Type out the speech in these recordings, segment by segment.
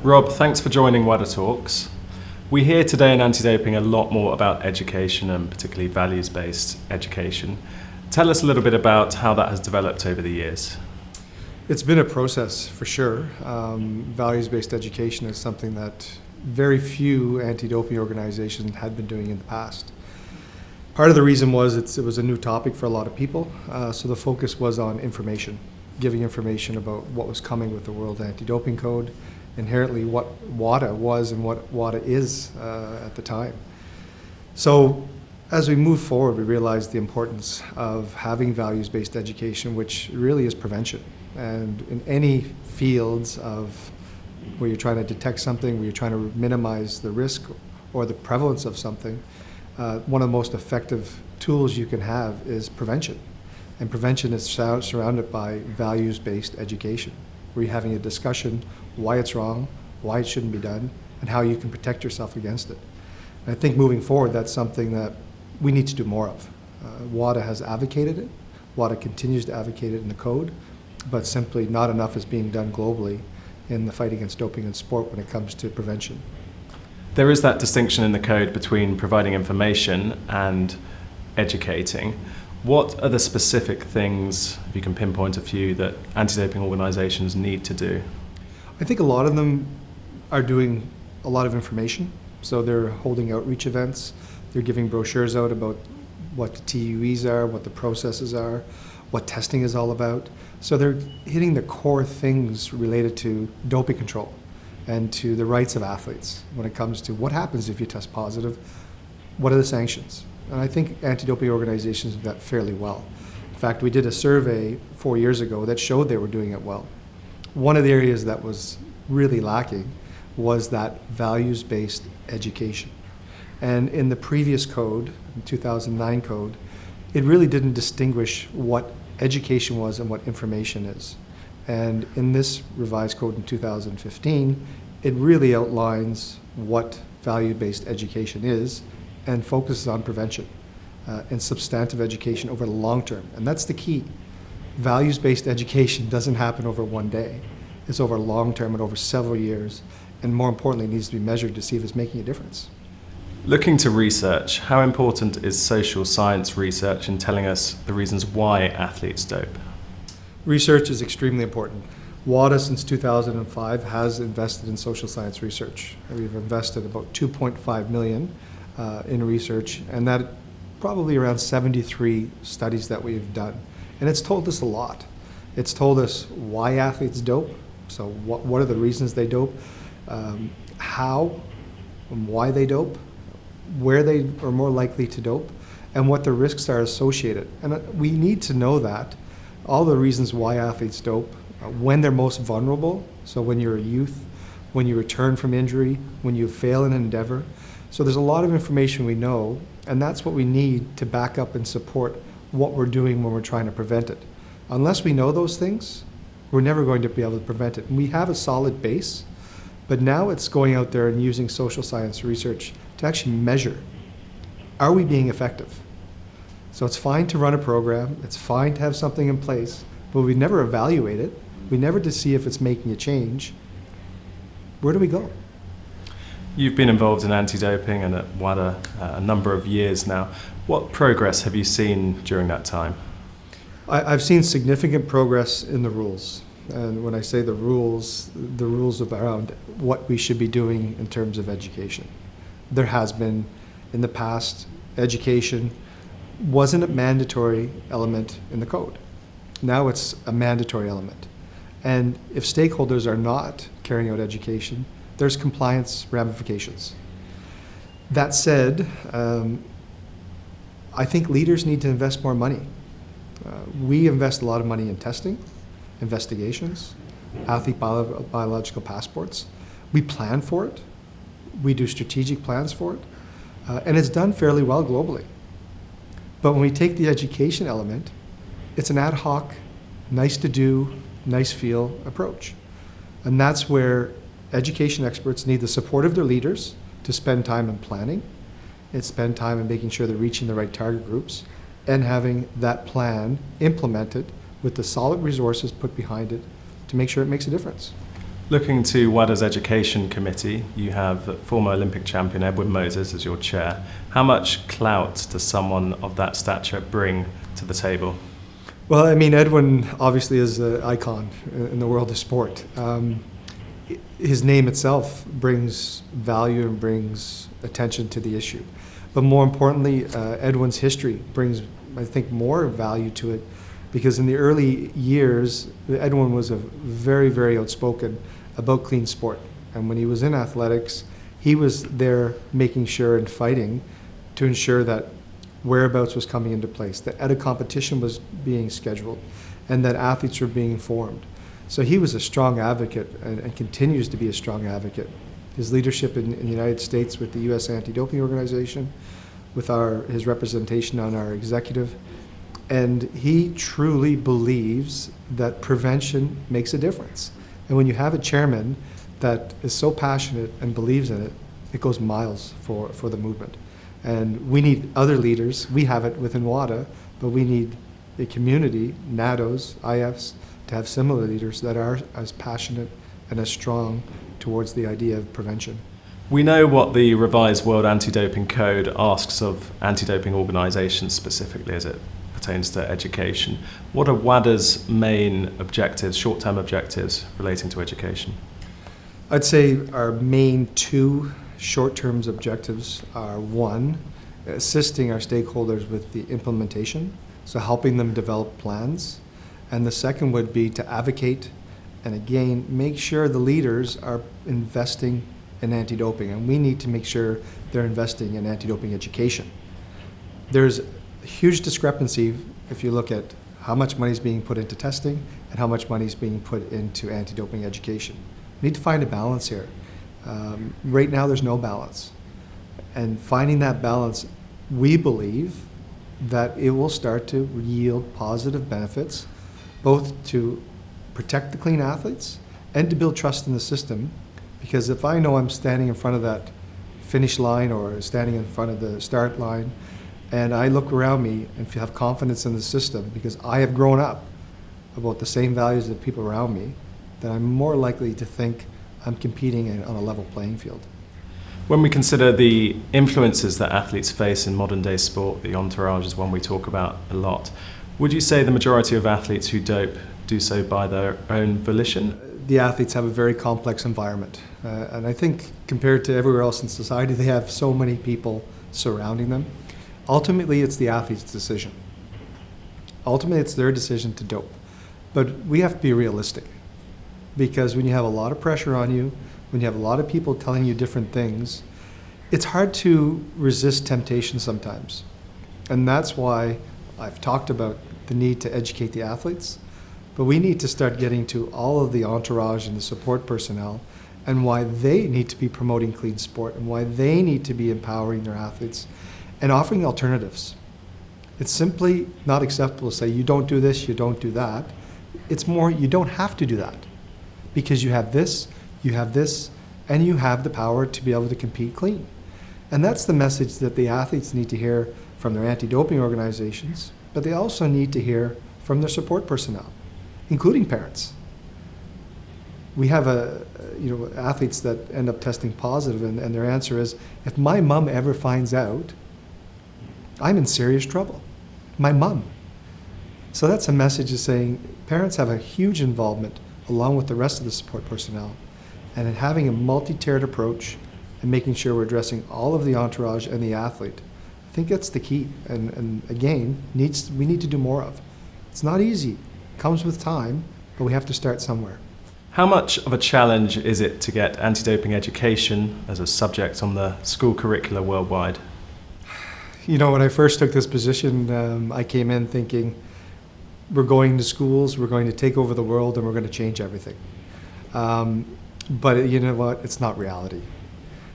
Rob, thanks for joining WADA Talks. We hear today in anti-doping a lot more about education and particularly values-based education. Tell us a little bit about how that has developed over the years. It's been a process for sure. Values-based education is something that very few anti-doping organizations had been doing in the past. Part of the reason was it was a new topic for a lot of people, so the focus was on information, giving information about what was coming with the World Anti-Doping Code, inherently what WADA was and what WADA is at the time. So as we move forward, we realized the importance of having values-based education, which really is prevention. And in any fields of where you're trying to detect something, where you're trying to minimize the risk or the prevalence of something, one of the most effective tools you can have is prevention. And prevention is surrounded by values-based education, where you're having a discussion why it's wrong, why it shouldn't be done, and how you can protect yourself against it. And I think moving forward, that's something that we need to do more of. WADA has advocated it. WADA continues to advocate it in the code, but simply not enough is being done globally in the fight against doping in sport when it comes to prevention. There is that distinction in the code between providing information and educating. What are the specific things, if you can pinpoint a few, that anti-doping organizations need to do? I think a lot of them are doing a lot of information. So they're holding outreach events, they're giving brochures out about what the TUEs are, what the processes are, what testing is all about. So they're hitting the core things related to doping control and to the rights of athletes when it comes to what happens if you test positive, what are the sanctions. And I think anti-doping organizations do that fairly well. In fact, we did a survey 4 years ago that showed they were doing it well. One of the areas that was really lacking was that values-based education. And in the previous code, the 2009 code, it really didn't distinguish what education was and what information is. And in this revised code in 2015, it really outlines what value-based education is and focuses on prevention and substantive education over the long term. And that's the key. Values-based education doesn't happen over one day. It's over long term and over several years, and more importantly, it needs to be measured to see if it's making a difference. Looking to research, how important is social science research in telling us the reasons why athletes dope? Research is extremely important. WADA since 2005 has invested in social science research. We've invested about $2.5 million in research, and that probably around 73 studies that we've done. And it's told us a lot. It's told us why athletes dope, so what are the reasons they dope, how and why they dope, where they are more likely to dope, and what the risks are associated. And we need to know that, all the reasons why athletes dope, when they're most vulnerable, so when you're a youth, when you return from injury, when you fail in an endeavor. So there's a lot of information we know, and that's what we need to back up and support what we're doing when we're trying to prevent it. Unless we know those things, we're never going to be able to prevent it. And we have a solid base, but now it's going out there and using social science research to actually measure, are we being effective? So it's fine to run a program, it's fine to have something in place, but we never evaluate it, we never to see if it's making a change. Where do we go? You've been involved in anti-doping and at WADA a number of years now. What progress have you seen during that time? I've seen significant progress in the rules. And when I say the rules around what we should be doing in terms of education. There has been, in the past, education wasn't a mandatory element in the code. Now it's a mandatory element. And if stakeholders are not carrying out education, there's compliance ramifications. That said, I think leaders need to invest more money. We invest a lot of money in testing, investigations, athlete biological passports. We plan for it. We do strategic plans for it. And it's done fairly well globally. But when we take the education element, it's an ad hoc, nice to do, nice feel approach. And that's where education experts need the support of their leaders to spend time in planning and spend time in making sure they're reaching the right target groups and having that plan implemented with the solid resources put behind it to make sure it makes a difference. Looking to WADA's Education Committee, you have former Olympic champion Edwin Moses as your chair. How much clout does someone of that stature bring to the table? Well, I mean, Edwin obviously is an icon in the world of sport. His name itself brings value and brings attention to the issue. But more importantly, Edwin's history brings, I think, more value to it, because in the early years, Edwin was a very, very outspoken about clean sport. And when he was in athletics, he was there making sure and fighting to ensure that whereabouts was coming into place, that a competition was being scheduled, and that athletes were being informed. So he was a strong advocate and continues to be a strong advocate. His leadership in the United States with the U.S. Anti-Doping Organization, with his representation on our executive, and he truly believes that prevention makes a difference. And when you have a chairman that is so passionate and believes in it, it goes miles for the movement. And we need other leaders. We have it within WADA, but we need a community, NADOs, IFs, to have similar leaders that are as passionate and as strong towards the idea of prevention. We know what the revised World Anti-Doping Code asks of anti-doping organisations specifically as it pertains to education. What are WADA's main objectives, short-term objectives relating to education? I'd say our main two short-term objectives are, one, assisting our stakeholders with the implementation, so helping them develop plans. And the second would be to advocate and, again, make sure the leaders are investing in anti-doping. And we need to make sure they're investing in anti-doping education. There's a huge discrepancy if you look at how much money is being put into testing and how much money is being put into anti-doping education. We need to find a balance here. Right now, there's no balance. And finding that balance, we believe that it will start to yield positive benefits, both to protect the clean athletes and to build trust in the system. Because if I know I'm standing in front of that finish line or standing in front of the start line, and I look around me and have confidence in the system because I have grown up about the same values of the people around me, then I'm more likely to think I'm competing on a level playing field. When we consider the influences that athletes face in modern day sport, the entourage is one we talk about a lot. Would you say the majority of athletes who dope do so by their own volition? The athletes have a very complex environment. And I think compared to everywhere else in society, they have so many people surrounding them. Ultimately, it's the athlete's decision. Ultimately, it's their decision to dope. But we have to be realistic, because when you have a lot of pressure on you, when you have a lot of people telling you different things, it's hard to resist temptation sometimes. And that's why I've talked about the need to educate the athletes, but we need to start getting to all of the entourage and the support personnel and why they need to be promoting clean sport and why they need to be empowering their athletes and offering alternatives. It's simply not acceptable to say, you don't do this, you don't do that. It's more, you don't have to do that, because you have this, and you have the power to be able to compete clean. And that's the message that the athletes need to hear from their anti-doping organizations, but they also need to hear from their support personnel, including parents. We have athletes that end up testing positive, and their answer is, if my mom ever finds out, I'm in serious trouble. My mom. So that's a message of saying parents have a huge involvement along with the rest of the support personnel, and in having a multi-tiered approach and making sure we're addressing all of the entourage and the athlete. I think that's the key, and again, we need to do more of. It's not easy. It comes with time, but we have to start somewhere. How much of a challenge is it to get anti-doping education as a subject on the school curricula worldwide? You know, when I first took this position, I came in thinking, we're going to schools, we're going to take over the world, and we're going to change everything. But you know what? It's not reality.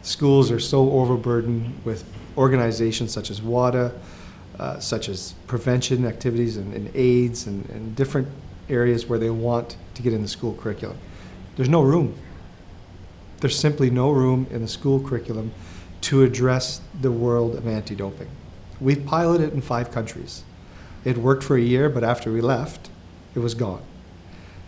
Schools are so overburdened with organizations such as WADA, such as prevention activities and AIDS and different areas where they want to get in the school curriculum. There's no room. There's simply no room in the school curriculum to address the world of anti-doping. We've piloted it in 5 countries. It worked for a year, but after we left, it was gone.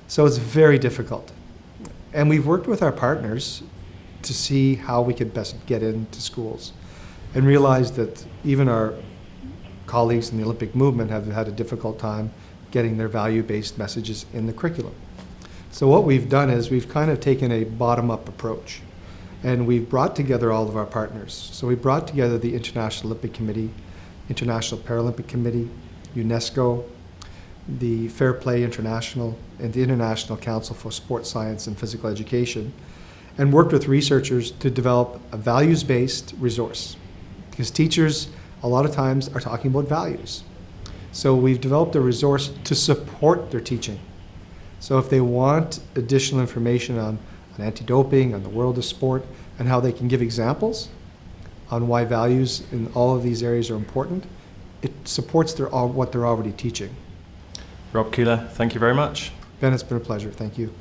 So it's very difficult. And we've worked with our partners to see how we could best get into schools, and realized that even our colleagues in the Olympic movement have had a difficult time getting their value-based messages in the curriculum. So what we've done is we've kind of taken a bottom-up approach, and we've brought together all of our partners. So we brought together the International Olympic Committee, International Paralympic Committee, UNESCO, the Fair Play International, and the International Council for Sports Science and Physical Education, and worked with researchers to develop a values-based resource. Because teachers, a lot of times, are talking about values. So we've developed a resource to support their teaching. So if they want additional information on anti-doping, on the world of sport, and how they can give examples on why values in all of these areas are important, it supports what they're already teaching. Rob Koehler, thank you very much. Ben, it's been a pleasure. Thank you.